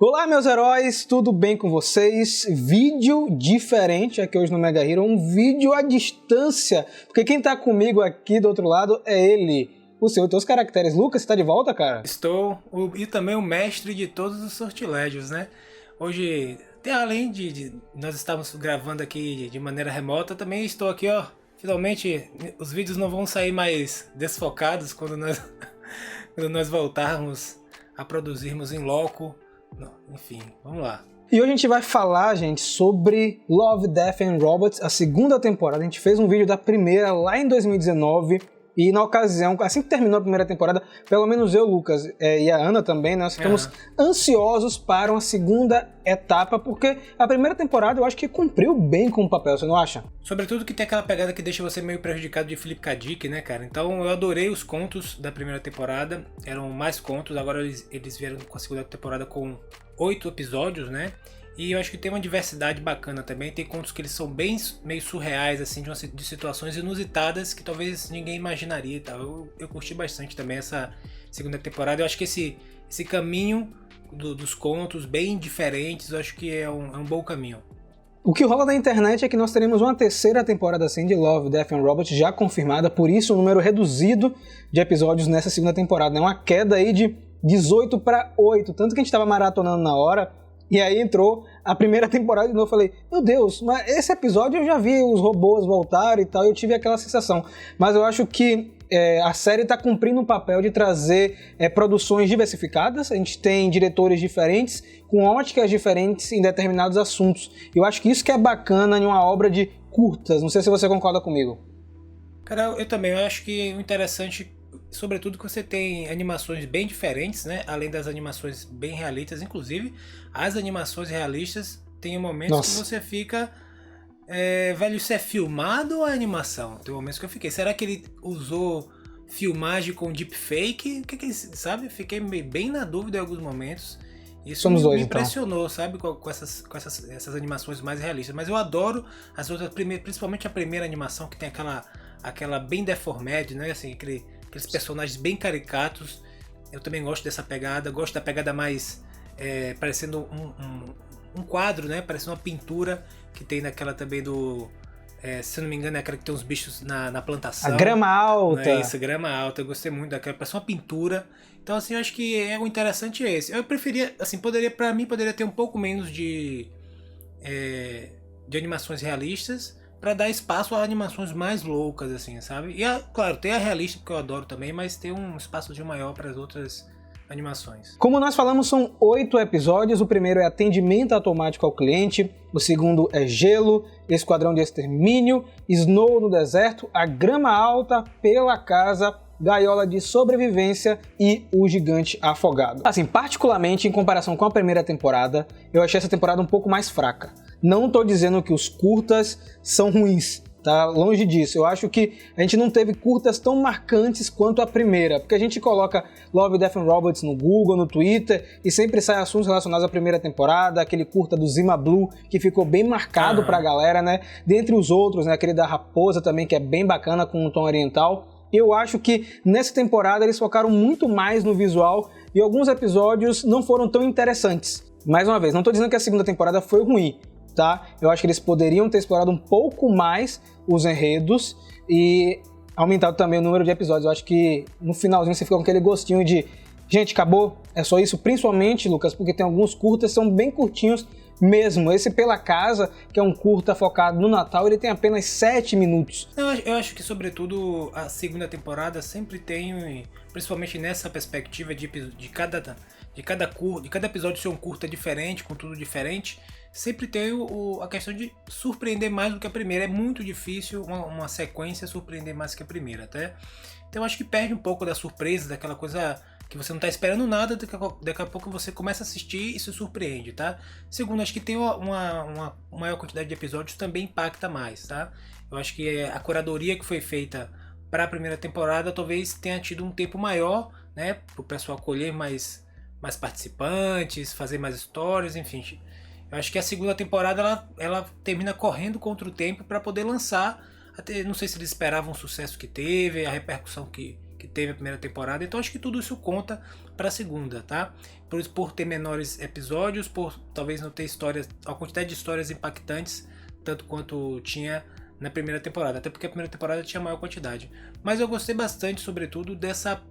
Olá, meus heróis, tudo bem com vocês? Vídeo diferente aqui hoje no Mega Hero, um vídeo à distância, porque quem tá comigo aqui do outro lado é ele, o seu e teus caracteres. Lucas, você tá de volta, cara? Estou, e também o mestre de todos os sortilégios, né? Hoje, além de nós estamos gravando aqui de maneira remota, também estou aqui, ó, finalmente os vídeos não vão sair mais desfocados quando nós voltarmos a produzirmos em loco. Enfim, vamos lá. E hoje a gente vai falar, gente, sobre Love, Death and Robots, a segunda temporada. A gente fez um vídeo da primeira lá em 2019 e na ocasião, assim que terminou a primeira temporada, pelo menos eu, Lucas, e a Ana também, nós ficamos ansiosos para uma segunda etapa, porque a primeira temporada eu acho que cumpriu bem com o papel, você não acha? Sobretudo que tem aquela pegada que deixa você meio prejudicado de Philip K. Dick, né, cara? Então eu adorei os contos da primeira temporada, eram mais contos, agora eles vieram com a segunda temporada com 8 episódios, né? E eu acho que tem uma diversidade bacana também. Tem contos que eles são bem meio surreais, assim, de situações inusitadas que talvez ninguém imaginaria e tal. Eu curti bastante também essa segunda temporada. Eu acho que esse caminho dos contos bem diferentes, eu acho que é um bom caminho. O que rola na internet é que nós teremos uma terceira temporada assim de Love, Death and Robots já confirmada, por isso um número reduzido de episódios nessa segunda temporada, né? Uma queda aí de 18 para 8, tanto que a gente estava maratonando na hora. E aí entrou a primeira temporada de novo, eu falei, meu Deus, mas esse episódio eu já vi os robôs voltarem e tal, eu tive aquela sensação. Mas eu acho que a série está cumprindo um papel de trazer produções diversificadas, a gente tem diretores diferentes, com óticas diferentes em determinados assuntos. Eu acho que isso que é bacana em uma obra de curtas, não sei se você concorda comigo. Cara, eu também, eu acho que o interessante, sobretudo que você tem animações bem diferentes, né? Além das animações bem realistas, inclusive as animações realistas tem momentos que você fica velho, isso é filmado ou é animação? Tem momentos que eu fiquei, será que ele usou filmagem com deepfake? O que sabe? Fiquei bem na dúvida em alguns momentos. Isso me impressionou, sabe? Com essas animações mais realistas. Mas eu adoro as outras, principalmente a primeira animação, que tem aquela bem deformed, né? Assim, aqueles personagens bem caricatos. Eu também gosto dessa pegada, gosto da pegada mais parecendo um quadro, né? Parecendo uma pintura que tem naquela também do... se eu não me engano, é aquela que tem uns bichos na plantação. A grama alta. É isso, grama alta. Eu gostei muito daquela, parece uma pintura. Então, assim, eu acho que o interessante é esse. Eu preferia, assim, pra mim poderia ter um pouco menos de animações realistas, para dar espaço a animações mais loucas, assim, sabe? E, claro, tem a realista, que eu adoro também, mas tem um espaço de maior para as outras animações. Como nós falamos, são 8 episódios. O primeiro é atendimento automático ao cliente, o segundo é gelo, esquadrão de extermínio, Snow no deserto, a grama alta pela casa, gaiola de sobrevivência e o gigante afogado. Assim, particularmente em comparação com a primeira temporada, eu achei essa temporada um pouco mais fraca. Não tô dizendo que os curtas são ruins, tá? Longe disso. Eu acho que a gente não teve curtas tão marcantes quanto a primeira, porque a gente coloca Love, Death and Robots no Google, no Twitter, e sempre sai assuntos relacionados à primeira temporada, aquele curta do Zima Blue, que ficou bem marcado pra galera, né? Dentre os outros, né? Aquele da Raposa também, que é bem bacana, com um tom oriental. Eu acho que nessa temporada eles focaram muito mais no visual e alguns episódios não foram tão interessantes. Mais uma vez, não tô dizendo que a segunda temporada foi ruim, tá? Eu acho que eles poderiam ter explorado um pouco mais os enredos e aumentado também o número de episódios. Eu acho que no finalzinho você fica com aquele gostinho de gente, acabou, é só isso, principalmente, Lucas, porque tem alguns curtas que são bem curtinhos mesmo. Esse Pela Casa, que é um curta focado no Natal, ele tem apenas 7 minutos. Eu acho que, sobretudo, a segunda temporada sempre tem, principalmente nessa perspectiva de cada episódio ser um curta diferente, com tudo diferente, sempre tem a questão de surpreender mais do que a primeira. É muito difícil uma sequência surpreender mais que a primeira, até. Então eu acho que perde um pouco da surpresa, daquela coisa que você não tá esperando nada, daqui a pouco você começa a assistir e se surpreende, tá? Segundo, acho que ter uma maior quantidade de episódios também impacta mais, tá? Eu acho que a curadoria que foi feita para a primeira temporada talvez tenha tido um tempo maior, né? Para o pessoal colher mais participantes, fazer mais histórias, enfim. Eu acho que a segunda temporada ela termina correndo contra o tempo para poder lançar. Até, não sei se eles esperavam o sucesso que teve, a repercussão que que teve a primeira temporada. Então acho que tudo isso conta para a segunda, tá? Por ter menores episódios, por talvez não ter histórias, a quantidade de histórias impactantes, tanto quanto tinha na primeira temporada, até porque a primeira temporada tinha maior quantidade. Mas eu gostei bastante, sobretudo,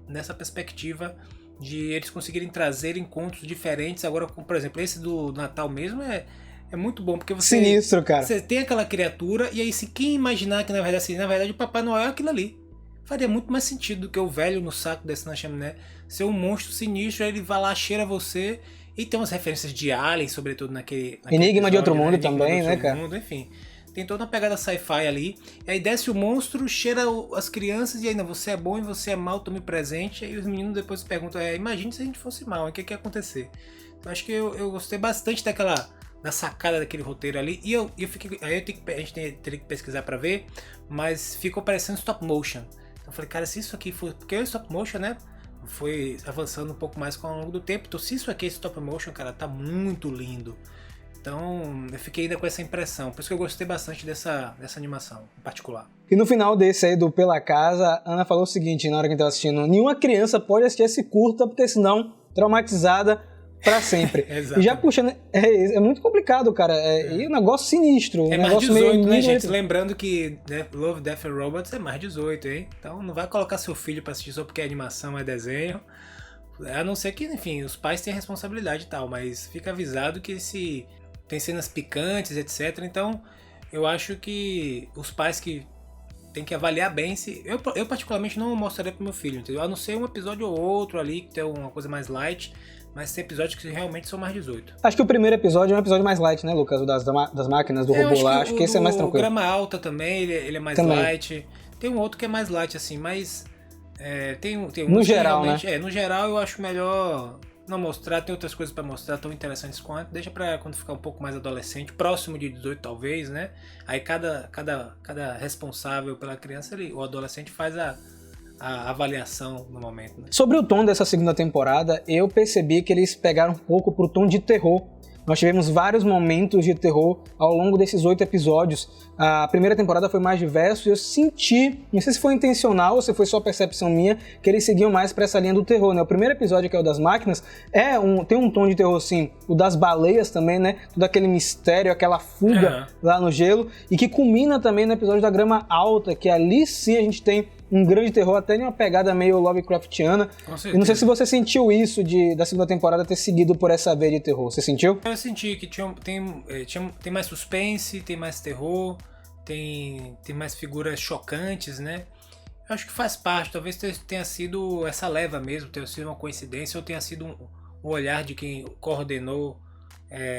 nessa perspectiva de eles conseguirem trazer encontros diferentes. Agora, por exemplo, esse do Natal mesmo é muito bom, porque Sinistro, cara. Você tem aquela criatura, e aí se quem imaginar que na verdade o Papai Noel é aquilo ali, faria muito mais sentido do que o velho no saco desse na chaminé ser um monstro sinistro, aí ele vai lá, cheira você, e tem umas referências de Alien, sobretudo naquele Enigma episódio, de Outro Mundo Enigma também, de né, Outro cara? Mundo, enfim. Tem toda uma pegada sci-fi ali. E aí desce o monstro, cheira as crianças e aí, não, você é bom e você é mal, tome presente. E aí os meninos depois se perguntam, imagine se a gente fosse mal, o que ia acontecer? Então acho que eu gostei bastante da sacada daquele roteiro ali. E eu fiquei, aí a gente teria que pesquisar pra ver, mas ficou parecendo stop motion. Então eu falei, cara, se isso aqui for... Porque o stop motion, né, foi avançando um pouco mais com o longo do tempo. Então se isso aqui é stop motion, cara, tá muito lindo. Então, eu fiquei ainda com essa impressão. Por isso que eu gostei bastante dessa animação, em particular. E no final desse aí do Pela Casa, a Ana falou o seguinte, na hora que a gente tava assistindo: nenhuma criança pode assistir esse curta, porque senão, traumatizada pra sempre. E já puxando... É muito complicado, cara. E um negócio sinistro. É um mais negócio 18, meio né, gente? Lembrando que Love, Death and Robots é mais 18, hein? Então não vai colocar seu filho pra assistir só porque é animação, é desenho. A não ser que, enfim, os pais têm responsabilidade e tal, mas fica avisado que se... tem cenas picantes, etc. Então, eu acho que os pais que tem que avaliar bem se... Eu particularmente não mostraria pro meu filho, entendeu? A não ser um episódio ou outro ali, que tem uma coisa mais light, mas tem episódios que realmente são mais 18. Acho que o primeiro episódio é um episódio mais light, né, Lucas? O das máquinas, do robô lá. Acho que esse é mais tranquilo. O Grama Alta também, ele é mais light. Tem um outro que é mais light, assim, mas... tem um no geral, né? No geral, eu acho melhor... não mostrar, tem outras coisas pra mostrar tão interessantes quanto, deixa pra quando ficar um pouco mais adolescente, próximo de 18 talvez, né? Aí cada responsável pela criança, o adolescente faz a avaliação no momento, né? Sobre o tom dessa segunda temporada, eu percebi que eles pegaram um pouco pro tom de terror. Nós tivemos vários momentos de terror ao longo desses 8 episódios. A primeira temporada foi mais diverso e eu senti, não sei se foi intencional ou se foi só percepção minha, que eles seguiam mais pra essa linha do terror, né? O primeiro episódio, que é o das máquinas, tem um tom de terror, sim. O das baleias também, né? Todo aquele mistério, aquela fuga lá no gelo. E que culmina também no episódio da Grama Alta, que ali sim a gente tem um grande terror, até de uma pegada meio Lovecraftiana. E não sei se você sentiu isso da segunda temporada ter seguido por essa veia de terror. Você sentiu? Eu senti que tem mais suspense, tem mais terror, tem mais figuras chocantes, né? Eu acho que faz parte, talvez tenha sido essa leva mesmo, tenha sido uma coincidência, ou tenha sido um olhar de quem coordenou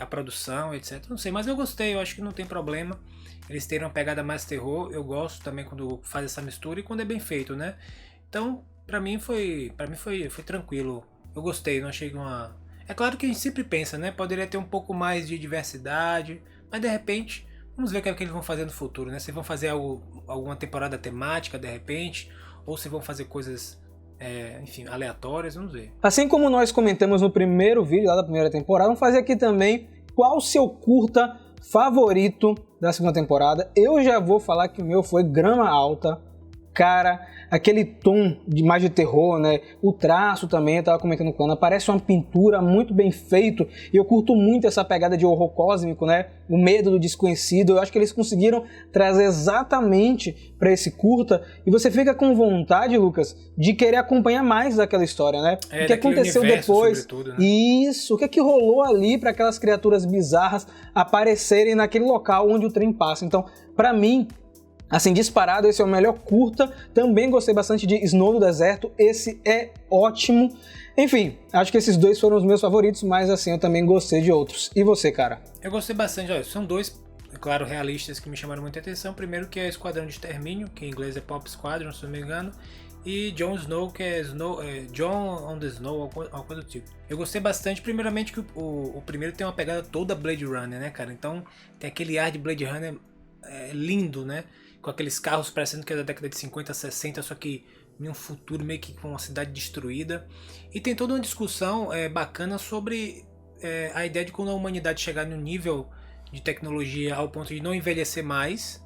a produção, etc. Não sei, mas eu gostei, eu acho que não tem problema eles terem uma pegada mais terror. Eu gosto também quando faz essa mistura e quando é bem feito, né? Então, pra mim foi tranquilo. Eu gostei, não achei uma... É claro que a gente sempre pensa, né? Poderia ter um pouco mais de diversidade, mas de repente, vamos ver o que eles vão fazer no futuro, né? Se vão fazer alguma temporada temática, de repente, ou se vão fazer coisas, enfim, aleatórias, vamos ver. Assim como nós comentamos no primeiro vídeo lá da primeira temporada, vamos fazer aqui também qual o seu curta favorito da segunda temporada. Eu já vou falar que o meu foi Grama Alta. Cara, aquele tom mais de terror, né? O traço também, eu tava comentando com a Ana, parece uma pintura muito bem feito. E eu curto muito essa pegada de horror cósmico, né? O medo do desconhecido. Eu acho que eles conseguiram trazer exatamente para esse curta. E você fica com vontade, Lucas, de querer acompanhar mais daquela história, né? O que aconteceu depois? Né? Isso, o que rolou ali para aquelas criaturas bizarras aparecerem naquele local onde o trem passa. Então, para mim, assim, disparado, esse é o melhor curta. Também gostei bastante de Snow no Deserto. Esse é ótimo. Enfim, acho que esses dois foram os meus favoritos, mas assim, eu também gostei de outros. E você, cara? Eu gostei bastante. Olha, são dois, claro, realistas que me chamaram muita atenção. Primeiro que é Esquadrão de Extermínio, que em inglês é Pop Squadron, se não me engano. E Jon Snow, que é Jon on the Snow, alguma coisa do tipo. Eu gostei bastante, primeiramente que o primeiro tem uma pegada toda Blade Runner, né, cara? Então tem aquele ar de Blade Runner lindo, né? Com aqueles carros parecendo que é da década de 50, 60, só que em um futuro meio que com uma cidade destruída. E tem toda uma discussão bacana sobre a ideia de quando a humanidade chegar no nível de tecnologia ao ponto de não envelhecer mais,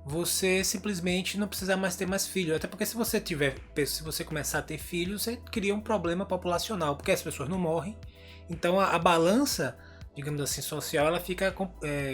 você simplesmente não precisa mais ter mais filhos. Até porque se você começar a ter filhos, você cria um problema populacional, porque as pessoas não morrem. Então a balança, digamos assim, social, ela fica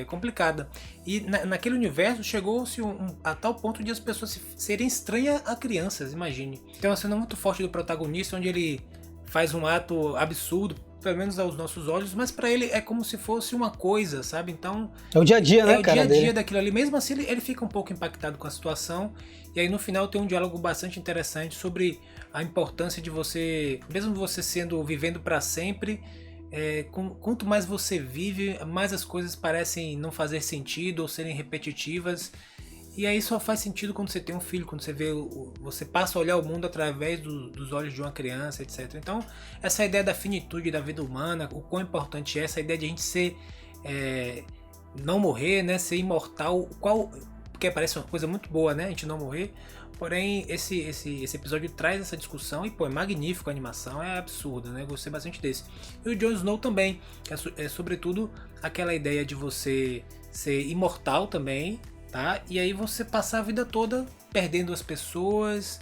complicada. E naquele universo chegou-se a tal ponto de as pessoas serem estranhas a crianças, imagine. Tem uma cena muito forte do protagonista, onde ele faz um ato absurdo, pelo menos aos nossos olhos, mas pra ele é como se fosse uma coisa, sabe? Então é o dia a dia, né, cara? É o dia a dia dele. daquilo ali. Mesmo assim, ele fica um pouco impactado com a situação. E aí no final tem um diálogo bastante interessante sobre a importância de você, mesmo você vivendo pra sempre, quanto mais você vive, mais as coisas parecem não fazer sentido ou serem repetitivas. E aí só faz sentido quando você tem um filho, quando você vê, você passa a olhar o mundo através dos olhos de uma criança, etc. Então, essa ideia da finitude da vida humana, o quão importante é essa ideia de a gente ser, não morrer, né, ser imortal, porque parece uma coisa muito boa, né, a gente não morrer. Porém, esse episódio traz essa discussão e, pô, é magnífico a animação, é absurdo, né, gostei bastante desse. E o Jon Snow também, que é sobretudo aquela ideia de você ser imortal também, tá? E aí você passar a vida toda perdendo as pessoas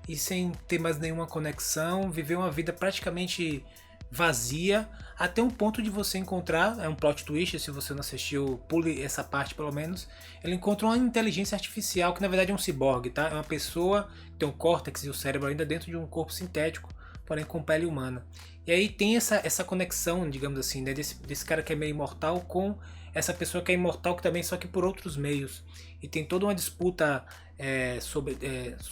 e sem ter mais nenhuma conexão, viver uma vida praticamente vazia, até um ponto de você encontrar, é um plot twist, se você não assistiu, pule essa parte pelo menos, ele encontra uma inteligência artificial que na verdade é um ciborgue, tá? É uma pessoa que tem um córtex e o cérebro ainda dentro de um corpo sintético, porém com pele humana. E aí tem essa conexão, digamos assim, né, desse cara que é meio imortal com essa pessoa que é imortal, que também só que por outros meios. E tem toda uma disputa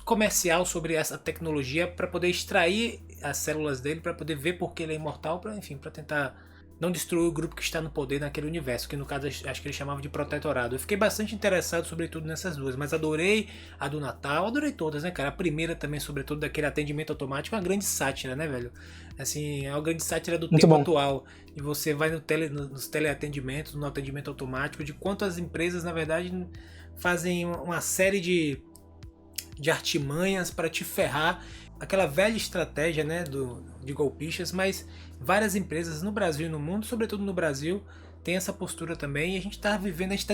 comercial sobre essa tecnologia para poder extrair as células dele, para poder ver por que ele é imortal, para tentar não destruir o grupo que está no poder naquele universo, que no caso acho que ele chamava de protetorado. Eu fiquei bastante interessado sobretudo nessas duas, mas adorei a do Natal, adorei todas, né, cara? A primeira também, sobretudo, daquele atendimento automático, é uma grande sátira, né, velho? Assim, é uma grande sátira do tempo atual. E você vai nos teleatendimentos, no atendimento automático, de quantas empresas, na verdade, fazem uma série de artimanhas para te ferrar. Aquela velha estratégia, né, de golpistas, mas várias empresas no Brasil e no mundo, sobretudo no Brasil, tem essa postura também, e a gente está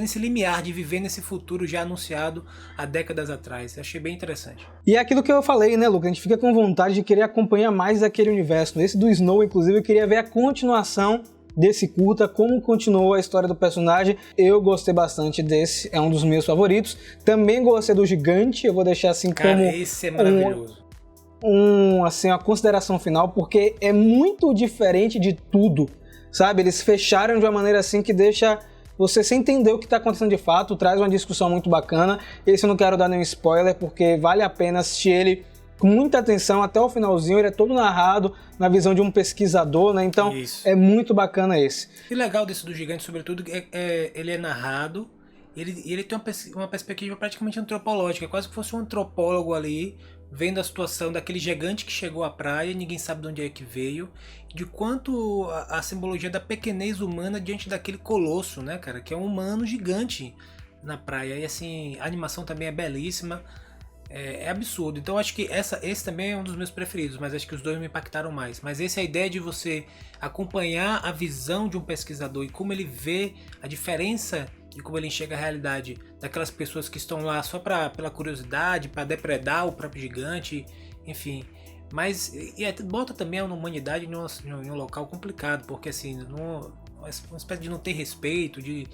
nesse limiar de viver nesse futuro já anunciado há décadas atrás. Eu achei bem interessante. E é aquilo que eu falei, né, Luca? A gente fica com vontade de querer acompanhar mais aquele universo. Esse do Snow, inclusive, eu queria ver a continuação desse curta, como continuou a história do personagem. Eu gostei bastante desse, é um dos meus favoritos. Também gostei do Gigante, eu vou deixar assim como... Cara, esse é maravilhoso. Assim, uma consideração final, porque é muito diferente de tudo, sabe? Eles fecharam de uma maneira assim que deixa você sem entender o que está acontecendo de fato, traz uma discussão muito bacana. Esse eu não quero dar nenhum spoiler, porque vale a pena assistir ele com muita atenção até o finalzinho. Ele é todo narrado na visão de um pesquisador, né? Então é muito bacana esse. E legal desse do Gigante, sobretudo, ele é narrado, ele tem uma perspectiva praticamente antropológica, quase que fosse um antropólogo ali, vendo a situação daquele gigante que chegou à praia, ninguém sabe de onde é que veio, de quanto a simbologia da pequenez humana diante daquele colosso, né, cara, que é um humano gigante na praia. E assim, a animação também é belíssima, é absurdo. Então acho que esse também é um dos meus preferidos, mas acho que os dois me impactaram mais. Mas essa é a ideia de você acompanhar a visão de um pesquisador e como ele vê a diferença e como ele enxerga a realidade daquelas pessoas que estão lá só pela curiosidade, para depredar o próprio gigante, enfim. Mas bota também a humanidade em um local complicado, porque assim, uma espécie de não ter respeito, de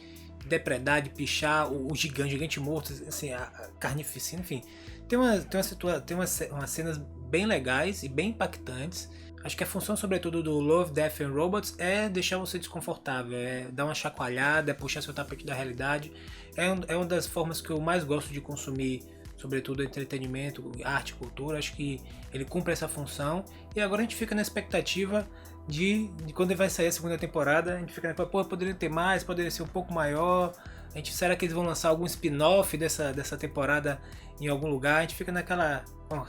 depredar, de pichar o gigante morto, assim, a carnificina, enfim. Tem umas cenas bem legais e bem impactantes. Acho que a função, sobretudo, do Love, Death and Robots é deixar você desconfortável, é dar uma chacoalhada, é puxar seu tapete da realidade. É uma das formas que eu mais gosto de consumir, sobretudo entretenimento, arte, cultura. Acho que ele cumpre essa função. E agora a gente fica na expectativa de quando vai sair a segunda temporada. A gente fica na expectativa, poderia ter mais, poderia ser um pouco maior. Será que eles vão lançar algum spin-off dessa temporada em algum lugar? A gente fica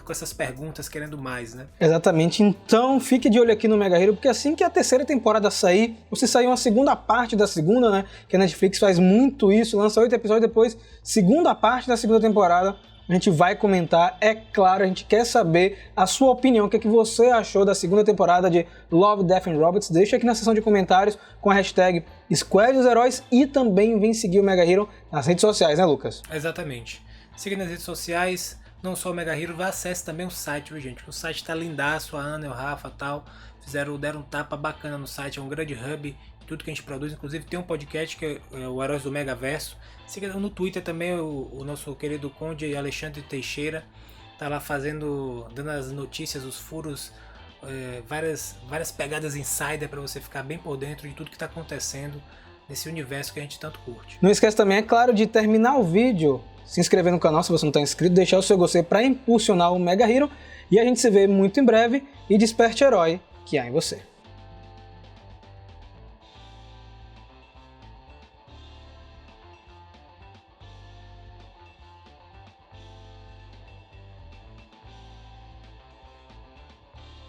com essas perguntas, querendo mais, né? Exatamente. Então, fique de olho aqui no Mega Hero, porque assim que a terceira temporada sair, você sair uma segunda parte da segunda, né? Que a Netflix faz muito isso, lança 8 episódios depois, segunda parte da segunda temporada. a gente vai comentar, é claro, a gente quer saber a sua opinião, o que é que você achou da segunda temporada de Love, Death and Robots. Deixa aqui na seção de comentários com a hashtag Squad dos Heróis e também vem seguir o Mega Hero nas redes sociais, né, Lucas? Exatamente. Siga nas redes sociais, não só o Mega Hero, vai acesse também o site, viu, gente? O site tá lindaço, a Ana e o Rafa e tal, deram um tapa bacana no site, é um grande hub, tudo que a gente produz, inclusive tem um podcast que é o Heróis do Megaverso. Siga no Twitter também o nosso querido Conde Alexandre Teixeira, tá lá dando as notícias, os furos, várias pegadas insider para você ficar bem por dentro de tudo que tá acontecendo nesse universo que a gente tanto curte. Não esquece também, é claro, de terminar o vídeo, se inscrever no canal se você não está inscrito, deixar o seu gostei para impulsionar o Mega Hero, e a gente se vê muito em breve, e desperte o herói que há em você.